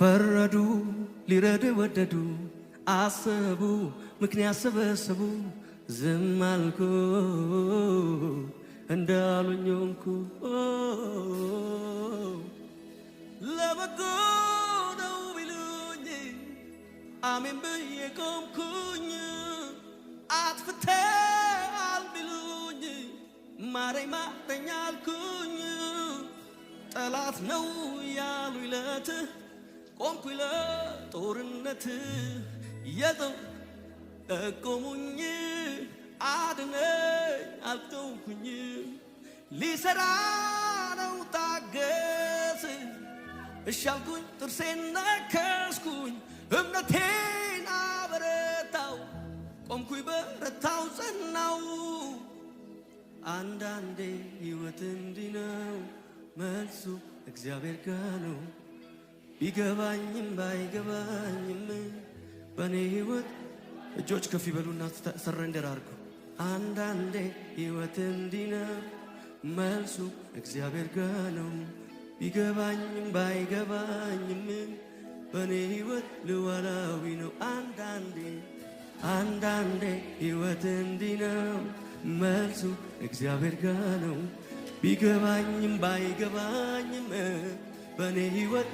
ፈረዱ ሊረዱ ወደዱ አሰቡ ምክንያት ሰበሰቡ ዝም አልኩ እንዳሉኝ ሆንኩ ለበጎ ነው ቢሉኝ አሜን ብዬ ቆምኩኝ አጥፍተሃል ቢሉኝ ማረኝ ማረኝ አልኩኝ ጠላት ነው ያሉኝ ለት ቆምኩኝ ለጦርነት የጠው ጠቆሙኝ አድነኝ አልተውኩኝ ሊሰራ ነው ታገስ እሻልኩኝ ጥርሴን ነከስኩኝ እምነቴን አበረታው ቆምኩኝ በረታው ጸናው አንዳንዴ ሕይወት እንዲህ ነው መልሱ እግዚአብሔር ጋር ነው ቢገባኝም ባይገባኝም በኔ ሕይወት እጆች ከፍ ይበሉና ሰረንደር አድርጉ አንዳንዴ ሕይወት እንዲህ ነው መልሱ እግዚአብሔር ጋር ነው ቢገባኝም ባይገባኝም በኔ ሕይወት ልዋላዊ ነው አንዳንዴ ሕይወት እንዲህ ነው መልሱ እግዚአብሔር ጋር ነው ቢገባኝም ባይገባኝም በኔ ሕይወት